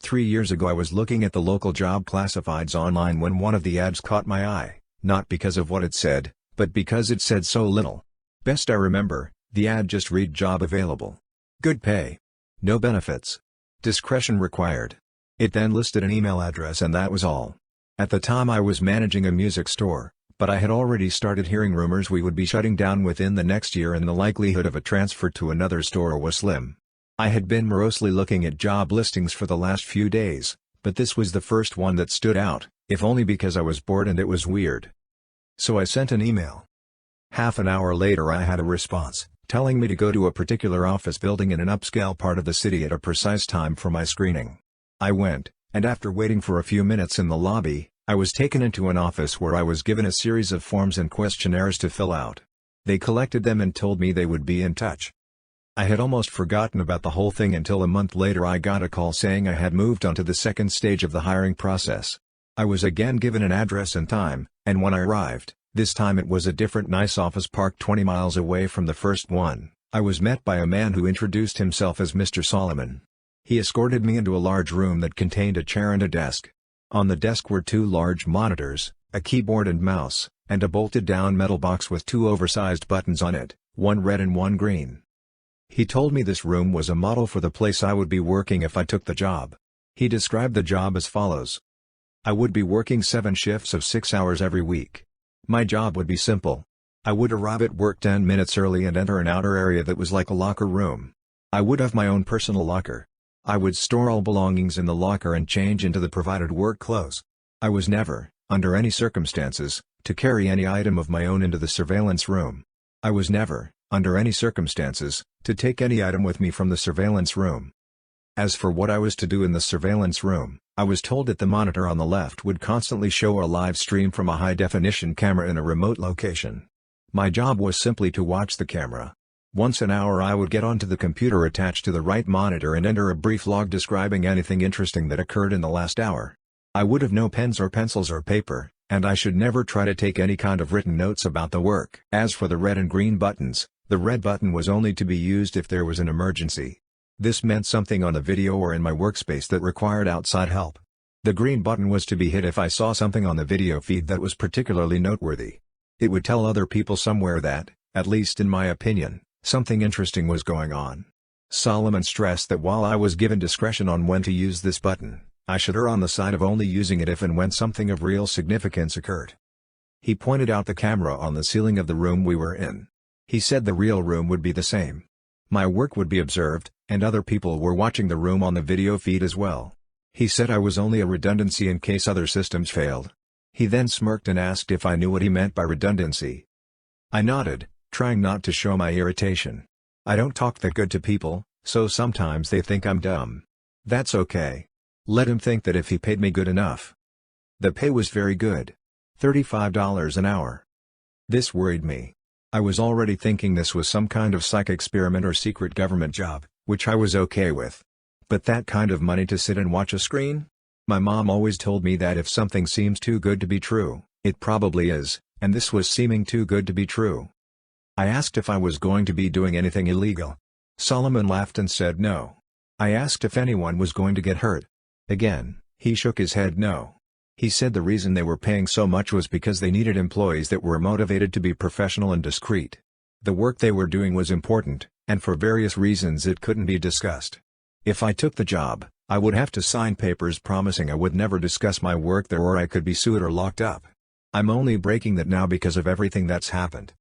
3 years ago I was looking at the local job classifieds online when one of the ads caught my eye, not because of what it said, but because it said so little. Best I remember, the ad just read job available. Good pay. No benefits. Discretion required. It then listed an email address and that was all. At the time I was managing a music store, but I had already started hearing rumors we would be shutting down within the next year and the likelihood of a transfer to another store was slim. I had been morosely looking at job listings for the last few days, but this was the first one that stood out, if only because I was bored and it was weird. So I sent an email. Half an hour later I had a response, telling me to go to a particular office building in an upscale part of the city at a precise time for my screening. I went, and after waiting for a few minutes in the lobby, I was taken into an office where I was given a series of forms and questionnaires to fill out. They collected them and told me they would be in touch. I had almost forgotten about the whole thing until a month later I got a call saying I had moved on to the second stage of the hiring process. I was again given an address and time, and when I arrived, this time it was a different nice office parked 20 miles away from the first one. I was met by a man who introduced himself as Mr. Solomon. He escorted me into a large room that contained a chair and a desk. On the desk were 2 large monitors, a keyboard and mouse, and a bolted-down metal box with 2 oversized buttons on it, one red and one green. He told me this room was a model for the place I would be working if I took the job. He described the job as follows. I would be working 7 shifts of 6 hours every week. My job would be simple. I would arrive at work 10 minutes early and enter an outer area that was like a locker room. I would have my own personal locker. I would store all belongings in the locker and change into the provided work clothes. I was never, under any circumstances, to carry any item of my own into the surveillance room. I was never, under any circumstances, to take any item with me from the surveillance room. As for what I was to do in the surveillance room, I was told that the monitor on the left would constantly show a live stream from a high-definition camera in a remote location. My job was simply to watch the camera. Once an hour I would get onto the computer attached to the right monitor and enter a brief log describing anything interesting that occurred in the last hour. I would have no pens or pencils or paper, and I should never try to take any kind of written notes about the work. As for the red and green buttons, the red button was only to be used if there was an emergency. This meant something on the video or in my workspace that required outside help. The green button was to be hit if I saw something on the video feed that was particularly noteworthy. It would tell other people somewhere that, at least in my opinion, something interesting was going on. Solomon stressed that while I was given discretion on when to use this button, I should err on the side of only using it if and when something of real significance occurred. He pointed out the camera on the ceiling of the room we were in. He said the real room would be the same. My work would be observed, and other people were watching the room on the video feed as well. He said I was only a redundancy in case other systems failed. He then smirked and asked if I knew what he meant by redundancy. I nodded, trying not to show my irritation. I don't talk that good to people, so sometimes they think I'm dumb. That's okay. Let him think that if he paid me good enough. The pay was very good. $35 an hour. This worried me. I was already thinking this was some kind of psych experiment or secret government job, which I was okay with. But that kind of money to sit and watch a screen? My mom always told me that if something seems too good to be true, it probably is, and this was seeming too good to be true. I asked if I was going to be doing anything illegal. Solomon laughed and said no. I asked if anyone was going to get hurt. Again, he shook his head no. He said the reason they were paying so much was because they needed employees that were motivated to be professional and discreet. The work they were doing was important, and for various reasons it couldn't be discussed. If I took the job, I would have to sign papers promising I would never discuss my work there or I could be sued or locked up. I'm only breaking that now because of everything that's happened.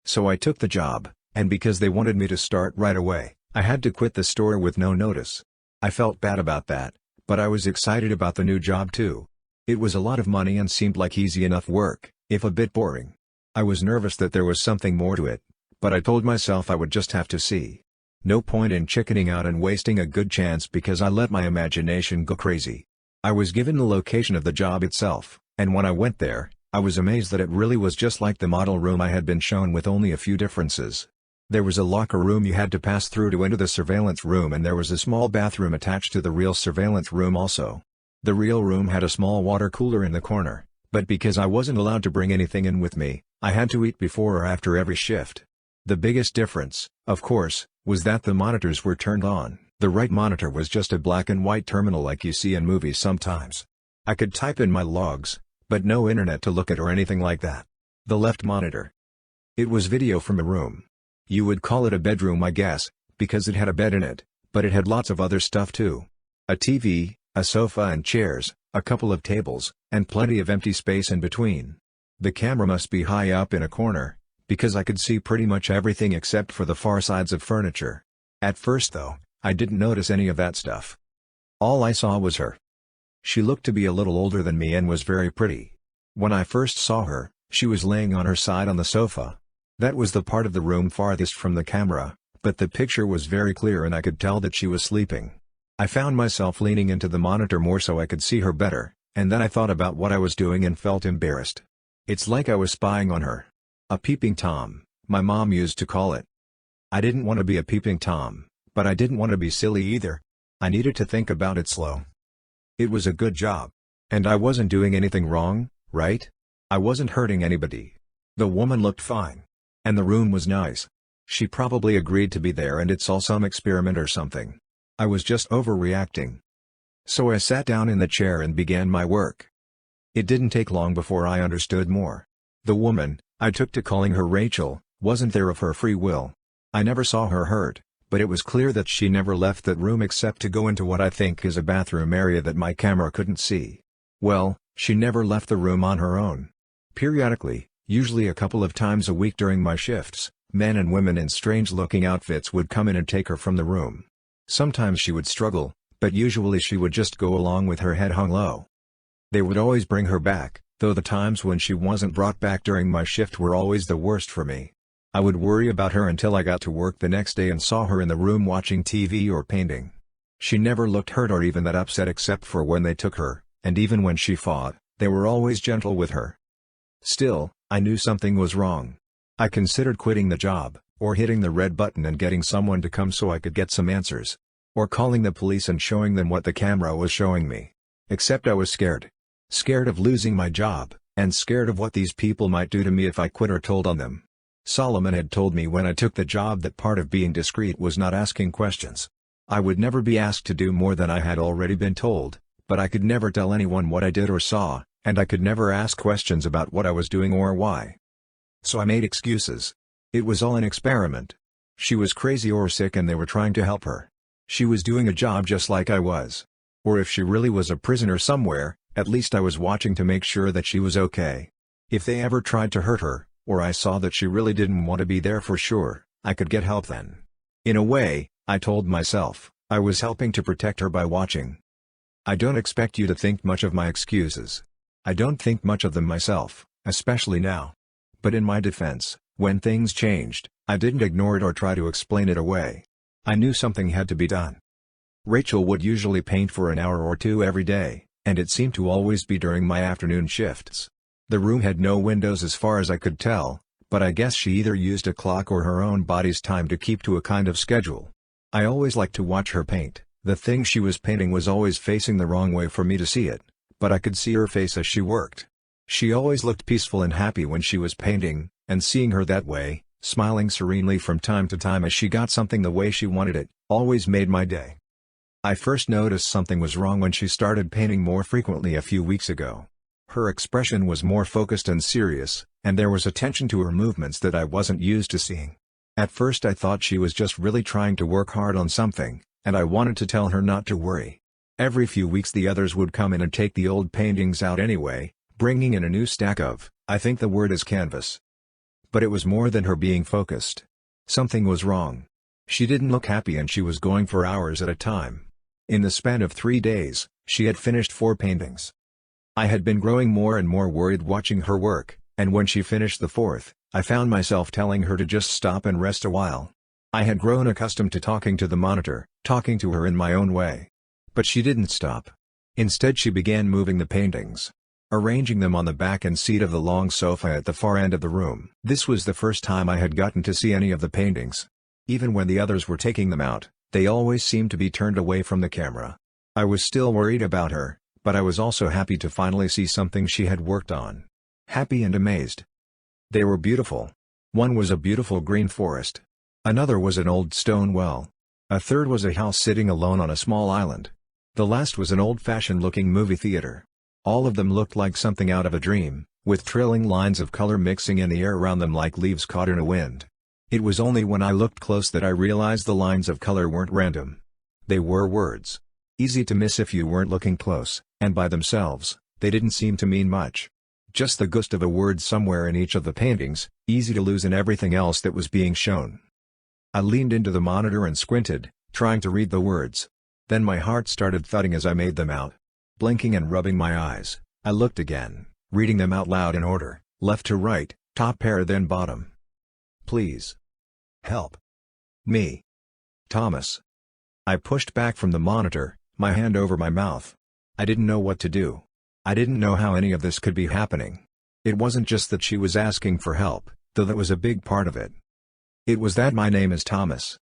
So I took the job, and because they wanted me to start right away, I had to quit the store with no notice. I felt bad about that, but I was excited about the new job too. It was a lot of money and seemed like easy enough work, if a bit boring. I was nervous that there was something more to it, but I told myself I would just have to see. No point in chickening out and wasting a good chance because I let my imagination go crazy. I was given the location of the job itself, and when I went there, I was amazed that it really was just like the model room I had been shown with only a few differences. There was a locker room you had to pass through to enter the surveillance room and there was a small bathroom attached to the real surveillance room also. The real room had a small water cooler in the corner, but because I wasn't allowed to bring anything in with me, I had to eat before or after every shift. The biggest difference, of course, was that the monitors were turned on, The right monitor was just a black and white terminal like you see in movies sometimes. I could type in my logs, but no internet to look at or anything like that. The left monitor. It was video from a room. You would call it a bedroom, I guess, because it had a bed in it, but it had lots of other stuff too. A TV, a sofa and chairs, a couple of tables, and plenty of empty space in between. The camera must be high up in a corner, because I could see pretty much everything except for the far sides of furniture. At first though, I didn't notice any of that stuff. All I saw was her. She looked to be a little older than me and was very pretty. When I first saw her, she was laying on her side on the sofa. That was the part of the room farthest from the camera, but the picture was very clear and I could tell that she was sleeping. I found myself leaning into the monitor more so I could see her better, and then I thought about what I was doing and felt embarrassed. It's like I was spying on her. A peeping Tom, my mom used to call it. I didn't want to be a peeping Tom, but I didn't want to be silly either. I needed to think about it slow. It was a good job. And I wasn't doing anything wrong, right? I wasn't hurting anybody. The woman looked fine. And the room was nice. She probably agreed to be there and it's all some experiment or something. I was just overreacting. So I sat down in the chair and began my work. It didn't take long before I understood more. The woman, I took to calling her Rachel, wasn't there of her free will. I never saw her hurt, but it was clear that she never left that room except to go into what I think is a bathroom area that my camera couldn't see. Well, she never left the room on her own. Periodically, usually a couple of times a week during my shifts, men and women in strange-looking outfits would come in and take her from the room. Sometimes she would struggle, but usually she would just go along with her head hung low. They would always bring her back, though the times when she wasn't brought back during my shift were always the worst for me. I would worry about her until I got to work the next day and saw her in the room watching TV or painting. She never looked hurt or even that upset except for when they took her, and even when she fought, they were always gentle with her. Still, I knew something was wrong. I considered quitting the job, or hitting the red button and getting someone to come so I could get some answers. Or calling the police and showing them what the camera was showing me. Except I was scared. Scared of losing my job, and scared of what these people might do to me if I quit or told on them. Solomon had told me when I took the job that part of being discreet was not asking questions. I would never be asked to do more than I had already been told, but I could never tell anyone what I did or saw, and I could never ask questions about what I was doing or why. So I made excuses. It was all an experiment. She was crazy or sick and they were trying to help her. She was doing a job just like I was. Or if she really was a prisoner somewhere, at least I was watching to make sure that she was okay. If they ever tried to hurt her, or I saw that she really didn't want to be there for sure, I could get help then. In a way, I told myself, I was helping to protect her by watching. I don't expect you to think much of my excuses. I don't think much of them myself, especially now. But in my defense, when things changed, I didn't ignore it or try to explain it away. I knew something had to be done. Rachel would usually paint for an hour or two every day, and it seemed to always be during my afternoon shifts. The room had no windows as far as I could tell, but I guess she either used a clock or her own body's time to keep to a kind of schedule. I always liked to watch her paint. The thing she was painting was always facing the wrong way for me to see it, but I could see her face as she worked. She always looked peaceful and happy when she was painting, and seeing her that way, smiling serenely from time to time as she got something the way she wanted it, always made my day. I first noticed something was wrong when she started painting more frequently a few weeks ago. Her expression was more focused and serious, and there was attention to her movements that I wasn't used to seeing. At first I thought she was just really trying to work hard on something, and I wanted to tell her not to worry. Every few weeks the others would come in and take the old paintings out anyway, bringing in a new stack of, I think the word is canvas. But it was more than her being focused. Something was wrong. She didn't look happy and she was going for hours at a time. In the span of 3 days, she had finished 4 paintings. I had been growing more and more worried watching her work, and when she finished the 4th, I found myself telling her to just stop and rest a while. I had grown accustomed to talking to the monitor, talking to her in my own way. But she didn't stop. Instead she began moving the paintings, arranging them on the back and seat of the long sofa at the far end of the room. This was the first time I had gotten to see any of the paintings. Even when the others were taking them out, they always seemed to be turned away from the camera. I was still worried about her, but I was also happy to finally see something she had worked on. Happy and amazed. They were beautiful. One was a beautiful green forest. Another was an old stone well. A third was a house sitting alone on a small island. The last was an old-fashioned looking movie theater. All of them looked like something out of a dream, with trailing lines of color mixing in the air around them like leaves caught in a wind. It was only when I looked close that I realized the lines of color weren't random. They were words. Easy to miss if you weren't looking close, and by themselves, they didn't seem to mean much. Just the gist of a word somewhere in each of the paintings, easy to lose in everything else that was being shown. I leaned into the monitor and squinted, trying to read the words. Then my heart started thudding as I made them out. Blinking and rubbing my eyes, I looked again, reading them out loud in order, left to right, top pair then bottom. Please. Help. Me. Thomas. I pushed back from the monitor, my hand over my mouth. I didn't know what to do. I didn't know how any of this could be happening. It wasn't just that she was asking for help, though that was a big part of it. It was that my name is Thomas,